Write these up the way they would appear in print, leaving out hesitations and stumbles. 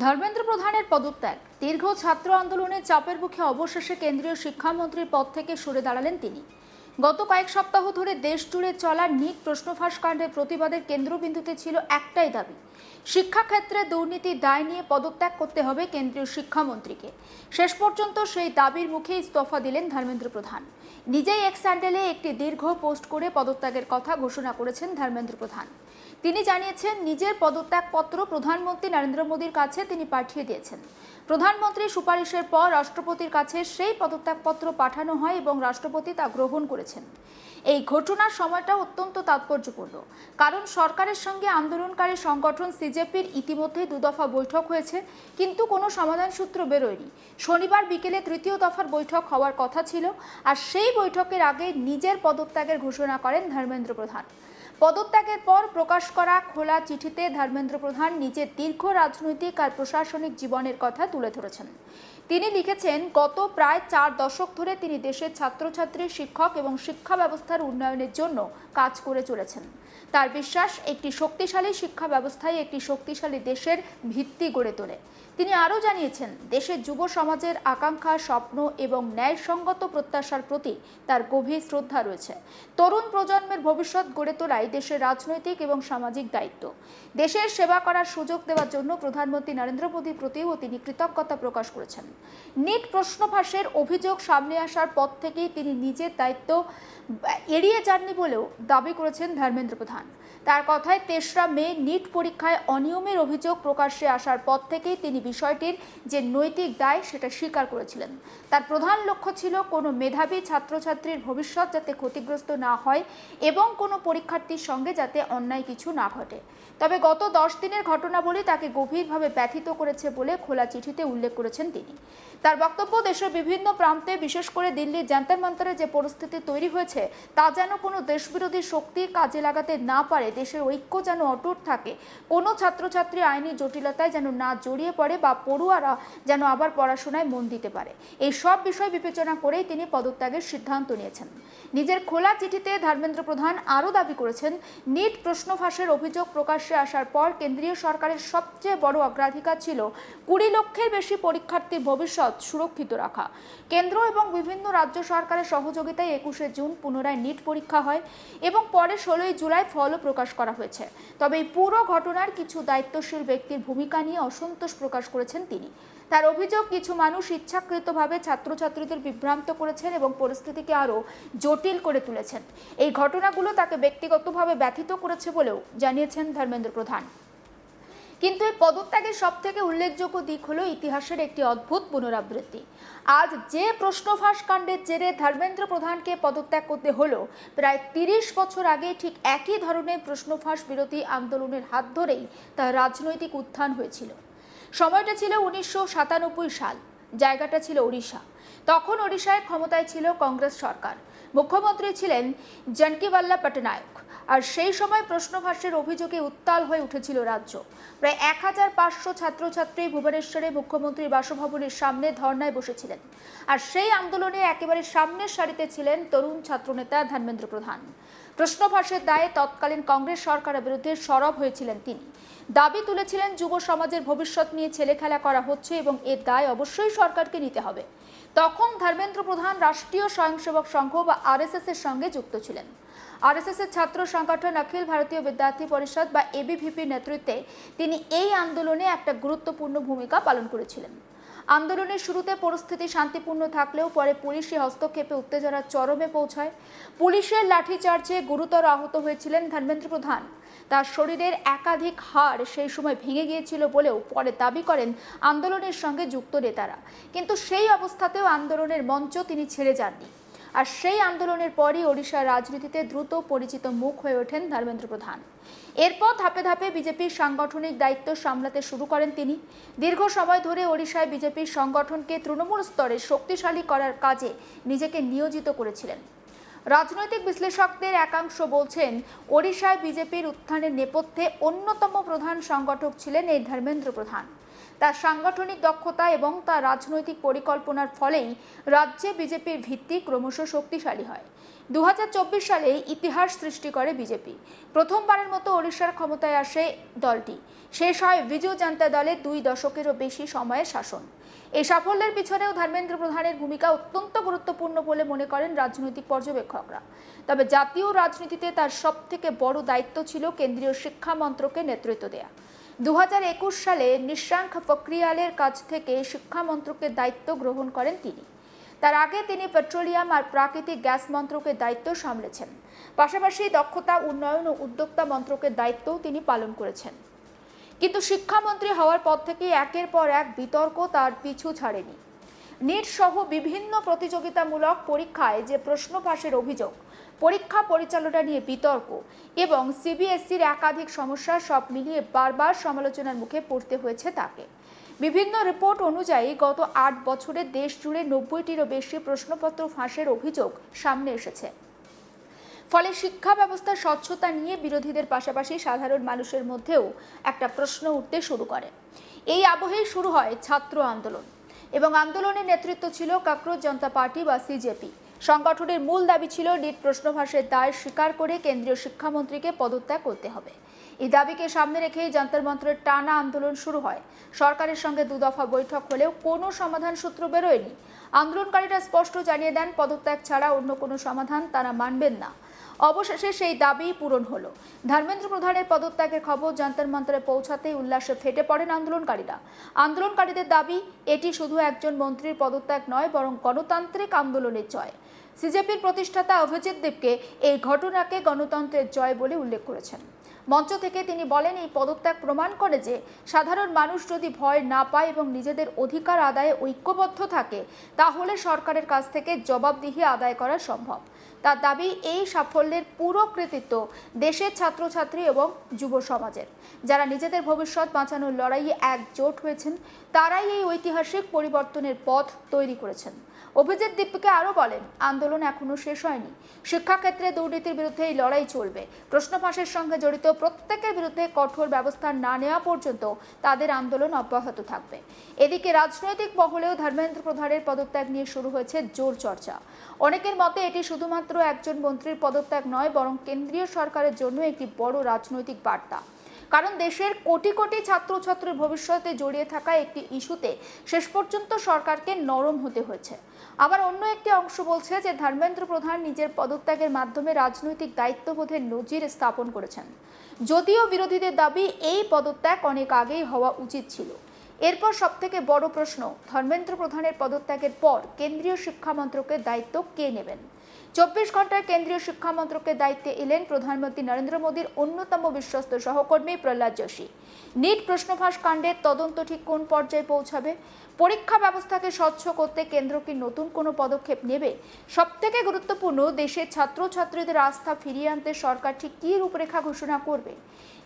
ধর্মেন্দ্র প্রধানের পদত্যাগ। দীর্ঘ ছাত্র আন্দোলনের চাপের মুখে অবশেষে কেন্দ্রীয় শিক্ষামন্ত্রীর পদ থেকে সরে দাঁড়ালেন তিনি। গত কয়েক সপ্তাহ ধরে দেশ জুড়ে চলা নিট প্রশ্নফাঁস কাণ্ডের প্রতিবাদের কেন্দ্রবিন্দুতে ছিল একটাই দাবি, শিক্ষাক্ষেত্রে দুর্নীতির দায় নিয়ে পদত্যাগ করতে হবে কেন্দ্রীয় শিক্ষামন্ত্রীকে। শেষ পর্যন্ত সেই দাবির মুখে ইস্তফা দিলেন ধর্মেন্দ্র প্রধান। নিজেই এক্স হ্যান্ডেলে একটি দীর্ঘ পোস্ট করে পদত্যাগের কথা ঘোষণা করেছেন ধর্মেন্দ্র প্রধান। তিনি জানিয়েছেন, নিজের পদত্যাগপত্র প্রধানমন্ত্রী নরেন্দ্র মোদীর কাছে তিনি পাঠিয়ে দিয়েছেন। প্রধানমন্ত্রীর সুপারিশের পর রাষ্ট্রপতির কাছে সেই পদত্যাগপত্র পাঠানো হয় এবং রাষ্ট্রপতি তা গ্রহণ করেছেন। এই ঘটনার সময়টা অত্যন্ত তাৎপর্যপূর্ণ, কারণ সরকারের সঙ্গে আন্দোলনকারী সংগঠন সিজেপির ইতিমধ্যে দুদফা বৈঠক হয়েছে, কিন্তু কোনো সমাধান সূত্র বেরোয়নি। শনিবার বিকেলে তৃতীয় দফার বৈঠক হওয়ার কথা ছিল, আর সেই বৈঠকের আগে নিজের পদত্যাগের ঘোষণা করেন ধর্মেন্দ্র প্রধান। পদত্যাগের পর প্রকাশ করা খোলা চিঠিতে ধর্মেন্দ্র প্রধান নিজের দীর্ঘ রাজনৈতিক আর প্রশাসনিক জীবনের কথা তুলে ধরেছেন। তিনি লিখেছেন, গত প্রায় 4 দশক ধরে তিনি দেশের ছাত্রছাত্রী, শিক্ষক এবং শিক্ষা ব্যবস্থার উন্নয়নের জন্য কাজ করে চলেছেন। তার বিশ্বাস, একটি শক্তিশালী শিক্ষা ব্যবস্থায় একটি শক্তিশালী দেশের ভিত্তি গড়ে তোলে। তিনি আরও জানিয়েছেন, দেশের যুব সমাজের আকাঙ্ক্ষা, স্বপ্ন এবং ন্যায়সঙ্গত প্রত্যাশার প্রতি তার গভীর শ্রদ্ধা রয়েছে। তরুণ প্রজন্মের ভবিষ্যৎ গড়ে তোলাই দেশের রাজনৈতিক এবং সামাজিক দায়িত্ব। দেশের সেবা করার সুযোগ দেওয়ার জন্য প্রধানমন্ত্রী নরেন্দ্র মোদীর প্রতিও তিনি কৃতজ্ঞতা প্রকাশ করেছেন। নিট প্রশ্নফাঁসের অভিযোগ সামনে আসার পর থেকেই তিনি নিজের দায়িত্ব এড়িয়ে যাননি বলেও দাবি করেছেন ধর্মেন্দ্র প্রধান। তার কথায়, 3রা মে নিট পরীক্ষায় অনিয়মের অভিযোগ প্রকাশ্যে আসার পর থেকেই তিনি বিষয়টির যে নৈতিক দায় সেটা স্বীকার করেছিলেন। তার প্রধান লক্ষ্য ছিল কোনো মেধাবী ছাত্রছাত্রীর ভবিষ্যৎ যাতে ক্ষতিগ্রস্ত না হয় এবং কোনো পরীক্ষার্থীর সঙ্গে যাতে অন্যায় কিছু না ঘটে। তবে গত 10 দিনের ঘটনাবলী তাকে গভীরভাবে ব্যথিত করেছে বলে খোলা চিঠিতে উল্লেখ করেছেন তিনি। তার বক্তব্য, দেশের বিভিন্ন প্রান্তে, বিশেষ করে দিল্লির জান্তার মন্তরে যে পরিস্থিতি তৈরি হয়েছে তা যেন কোনো দেশবিরোধী শক্তি কাজে লাগাতে না পারে, দেশের ঐক্য যেন অটুট থাকে, কোনো ছাত্রছাত্রী আইনি জটিলতায় যেন না জড়িয়ে পড়ে বা পড়ুয়ারা যেন আবার পড়াশোনায় মন দিতে পারে। এই সব বিষয় বিবেচনা করেই তিনি পদত্যাগের সিদ্ধান্ত নিয়েছেন। নিজের খোলা চিঠিতে ধর্মেন্দ্র প্রধান আরও দাবি করেছেন, নিট প্রশ্নফাঁসের অভিযোগ প্রকাশ্যে আসার পর কেন্দ্রীয় সরকারের সবচেয়ে বড় অগ্রাধিকার ছিল 20 লক্ষের বেশি পরীক্ষার্থীর ভবিষ্যৎ সুরক্ষিত রাখা। কেন্দ্র এবং বিভিন্ন রাজ্য সরকারের সহযোগিতায় 21শে জুন পুনরায় নিট পরীক্ষা হয় এবং পরে 16ই জুলাই ফলও প্রকাশ করা হয়েছে। তবে এই পুরো ঘটনার কিছু দায়িত্বশীল ব্যক্তির ভূমিকা নিয়ে অসন্তোষ প্রকাশ করেছেন তিনি। তার অভিযোগ, কিছু মানুষ ইচ্ছাকৃতভাবে ছাত্রছাত্রীদের বিভ্রান্ত করেছেন এবং পরিস্থিতিকে আরও জটিল করে তুলেছেন। এই ঘটনাগুলো তাকে ব্যক্তিগতভাবে ব্যথিত করেছে বলেও জানিয়েছেন ধর্মেন্দ্র প্রধান। কিন্তু এই পদত্যাগের সবথেকে উল্লেখযোগ্য দিক হলো ইতিহাসের একটি অদ্ভুত পুনরাবৃত্তি। আজ যে প্রশ্নফাঁস কাণ্ডের জেরে ধর্মেন্দ্র প্রধানকে পদত্যাগ করতে হলো, প্রায় 30 বছর আগে ঠিক একই ধরনের প্রশ্নফাঁস বিরোধী আন্দোলনের হাত ধরেই তার রাজনৈতিক উত্থান হয়েছিল। সময়টা ছিল 1997 সাল, জায়গাটা ছিল ওড়িশা। তখন ওড়িশায় ক্ষমতায় ছিল কংগ্রেস সরকার, মুখ্যমন্ত্রী ছিলেন জানকীভাল্লা পটনায়ক। আর সেই সময় প্রশ্নফাঁসের অভিযোগে উত্তাল হয়ে উঠেছিল রাজ্য। প্রায় 1500 ছাত্রছাত্রী ভুবনেশ্বরে মুখ্যমন্ত্রীর বাসভবনের সামনে ধর্নায় বসেছিলেন। আর সেই আন্দোলনে একেবারে সামনের সারিতে ছিলেন তরুণ ছাত্রনেতা ধর্মেন্দ্র প্রধান। প্রশ্নফাঁসের দায়ে তৎকালীন কংগ্রেস সরকারের বিরুদ্ধে সরব হয়েছিলেন তিনি। দাবি তুলেছিলেন, যুব সমাজের ভবিষ্যৎ নিয়ে ছেলেখেলা করা হচ্ছে এবং এর দায় অবশ্যই সরকারকে নিতে হবে। তখন ধর্মেন্দ্র প্রধান রাষ্ট্রীয় স্বয়ংসেবক সংঘ বা আরএসএস এর সঙ্গে যুক্ত ছিলেন। আরএসএস এর ছাত্র সংগঠন অখিল ভারতীয় বিদ্যার্থী পরিষদ বা এবিভিপির নেতৃত্বে তিনি এই আন্দোলনে একটা গুরুত্বপূর্ণ ভূমিকা পালন করেছিলেন। আন্দোলনের শুরুতে পরিস্থিতি শান্তিপূর্ণ থাকলেও পরে পুলিশি হস্তক্ষেপে উত্তেজনা চরমে পৌঁছায়। পুলিশের লাঠিচার্জে গুরুতর আহত হয়েছিলেন ধর্মেন্দ্র প্রধান। তার শরীরের একাধিক হাড় সেই সময় ভেঙে গিয়েছিল বলেও পরে দাবি করেন আন্দোলনের সঙ্গে যুক্ত নেতারা। কিন্তু সেই অবস্থাতেও আন্দোলনের মঞ্চ তিনি ছেড়ে যাননি। আর সেই আন্দোলনের পরই ওড়িশার রাজনীতিতে দ্রুত পরিচিত মুখ হয়ে ওঠেন ধর্মেন্দ্র প্রধান। এরপর ধাপে ধাপে বিজেপির সাংগঠনিক দায়িত্ব সামলাতে শুরু করেন তিনি। দীর্ঘ সময় ধরে ওড়িশায় বিজেপির সংগঠনকে তৃণমূল স্তরে শক্তিশালী করার কাজে নিজেকে নিয়োজিত করেছিলেন। রাজনৈতিক বিশ্লেষকদের একাংশ বলছেন, ওড়িশায় বিজেপির উত্থানের নেপথ্যে অন্যতম প্রধান সংগঠক ছিলেন এই ধর্মেন্দ্র প্রধান। তার সাংগঠনিক দক্ষতা এবং তার রাজনৈতিক পরিকল্পনার ফলেই রাজ্যে বিজেপির ভিত্তি ক্রমশ শক্তিশালী হয়। 2024 সালে ইতিহাস সৃষ্টি করে বিজেপি। প্রথমবারের মতো ওড়িশার ক্ষমতায় আসে দলটি। শেষ হয় বিজু জনতা দলের 2 দশকেরও বেশি সময়ের শাসন। এই সাফল্যের পিছনেও ধর্মেন্দ্র প্রধানের ভূমিকা অত্যন্ত গুরুত্বপূর্ণ বলে মনে করেন রাজনৈতিক পর্যবেক্ষকরা। তবে জাতীয় রাজনীতিতে তার সবথেকে বড় দায়িত্ব ছিল কেন্দ্রীয় শিক্ষা মন্ত্রকে নেতৃত্ব দেয়া। 2021 সালে নিশাঙ্ক ফকরিয়ালের কাছ থেকে শিক্ষা মন্ত্রকের দায়িত্ব গ্রহণ করেন তিনি। তার আগে তিনি পেট্রোলিয়াম আর প্রাকৃতিক গ্যাস মন্ত্রকের দায়িত্ব সামলেছেন। পাশাপাশি দক্ষতা উন্নয়ন ও উদ্যোক্তা মন্ত্রকের দায়িত্বও তিনি পালন করেছেন। কিন্তু শিক্ষামন্ত্রী হওয়ার পর থেকে একের পর এক বিতর্ক তার পিছু ছাড়েনি। নিট সহ বিভিন্ন প্রতিযোগিতামূলক পরীক্ষায় যে প্রশ্ন ফাঁসের অভিযোগ, পরীক্ষা পরিচালনা নিয়ে বিতর্ক এবং সিবিএসইর একাধিক সমস্যা সব মিলিয়ে বারবার সমালোচনার মুখে পড়তে হয়েছে তাকে। বিভিন্ন রিপোর্ট অনুযায়ী গত 8 বছরে দেশ জুড়ে 90টিরও বেশি প্রশ্নপত্র ফাঁসের অভিযোগ সামনে এসেছে। ফলে শিক্ষা ব্যবস্থার স্বচ্ছতা নিয়ে বিরোধীদের পাশাপাশি সাধারণ মানুষের মধ্যেও একটা প্রশ্ন উঠতে শুরু করে। এই আবহেই শুরু হয় ছাত্র আন্দোলন এবং আন্দোলনের নেতৃত্ব ছিল কাকরোচ জনতা পার্টি বা সিজেপি। সংগঠনের মূল দাবি ছিল নিট প্রশ্ন ফাঁসের দায় স্বীকার করে কেন্দ্রীয় শিক্ষামন্ত্রীকে পদত্যাগ করতে হবে। এই দাবিকে সামনে রেখেই যন্তর মন্ত্রের টানা আন্দোলন শুরু হয়। সরকারের সঙ্গে 2 দফা বৈঠক হলেও কোনো সমাধান সূত্র বেরোয়নি। আন্দোলনকারীরা স্পষ্ট জানিয়ে দেন পদত্যাগ ছাড়া অন্য কোনো সমাধান তারা মানবেন না। অবশেষে সেই দাবি পূরণ হলো। ধর্মেন্দ্র প্রধানের পদত্যাগের খবর যন্তর মন্ত্রে পৌঁছাতেই উল্লাসে ফেটে পড়েন আন্দোলনকারীরা। আন্দোলনকারীদের দাবি, এটি শুধু একজন মন্ত্রীর পদত্যাগ নয়, বরং গণতান্ত্রিক আন্দোলনের জয়। সিজেপির প্রতিষ্ঠাতা অভিজিৎ দেবকে এই ঘটনাকে গণতন্ত্রের জয় বলে উল্লেখ করেছেন। মঞ্চ থেকে তিনি বলেন, এই পদত্যাগ প্রমাণ করে যে সাধারণ মানুষ যদি ভয় না পায় এবং নিজেদের অধিকার আদায়ে ঐক্যবদ্ধ থাকে, তাহলে সরকারের কাছ থেকে জবাবদিহি আদায় করা সম্ভব। তার দাবি, এই সাফল্যের পুরো কৃতিত্ব দেশের ছাত্রছাত্রী এবং যুব সমাজের, যারা নিজেদের ভবিষ্যৎ বাঁচানোর লড়াইয়ে একজোট হয়েছেন। তারাই এই ঐতিহাসিক পরিবর্তনের পথ তৈরি করেছেন। অভিজিৎ দীপকে আরও বলেন, আন্দোলন এখনো শেষ হয়নি। শিক্ষাক্ষেত্রে দুর্নীতির বিরুদ্ধে এই লড়াই চলবে। প্রশ্ন ফাঁসের সঙ্গে জড়িত প্রত্যেকের বিরুদ্ধে কঠোর ব্যবস্থা না নেওয়া পর্যন্ত তাদের আন্দোলন অব্যাহত থাকবে। এদিকে রাজনৈতিক মহলেও ধর্মেন্দ্র প্রধানের পদত্যাগ নিয়ে শুরু হয়েছে জোর চর্চা। অনেকের মতে এটি শুধুমাত্র একজন মন্ত্রীর পদত্যাগ নয়, বরং কেন্দ্রীয় সরকারের জন্য একটি বড় রাজনৈতিক বার্তা। কারণ দেশের কোটি কোটি ছাত্রছাত্রীর ভবিষ্যতে জড়িয়ে থাকা একটি ইস্যুতে শেষ পর্যন্ত সরকারকে নরম হতে হয়েছে। আবার অন্য একটি অংশ বলছে যে ধর্মেন্দ্র প্রধান নিজের পদত্যাগের মাধ্যমে রাজনৈতিক দায়িত্ববোধের নজির স্থাপন করেছেন। যদিও বিরোধীদের দাবি, এই পদত্যাগ অনেক আগেই হওয়া উচিত ছিল। এরপর সবথেকে বড় প্রশ্ন, ধর্মেন্দ্র প্রধানের পদত্যাগের পর কেন্দ্রীয় শিক্ষা মন্ত্রকের দায়িত্ব কে নেবেন? 24 ঘন্টায় কেন্দ্রীয় শিক্ষা মন্ত্রকের দায়িত্বে এলেন প্রধানমন্ত্রী নরেন্দ্র মোদীর অন্যতম বিশ্বস্ত সহকর্মী প্রহ্লাদ যোশী। নিট প্রশ্নফাঁস কাণ্ডের তদন্ত ঠিক কোন পর্যায়ে পৌঁছাবে? পরীক্ষা ব্যবস্থাকে স্বচ্ছ করতে কেন্দ্র কি নতুন কোনো পদক্ষেপ নেবে? সবথেকে গুরুত্বপূর্ণ, দেশের ছাত্রছাত্রীদের আস্থা ফিরিয়ে আনতে সরকার ঠিক কী রূপরেখা ঘোষণা করবে?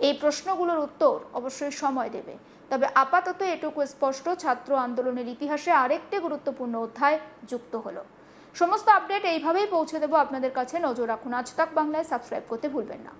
এই প্রশ্নগুলোর উত্তর অবশ্যই সময় দেবে। তবে আপাতত এটুকু স্পষ্ট, ছাত্র আন্দোলনের ইতিহাসে আরেকটি গুরুত্বপূর্ণ অধ্যায় যুক্ত হলো। সমস্ত আপডেট এইভাবেই পৌঁছে দেবো আপনাদের কাছে। নজর রাখুন আজ তাক বাংলায়, সাবস্ক্রাইব করতে ভুলবেন না।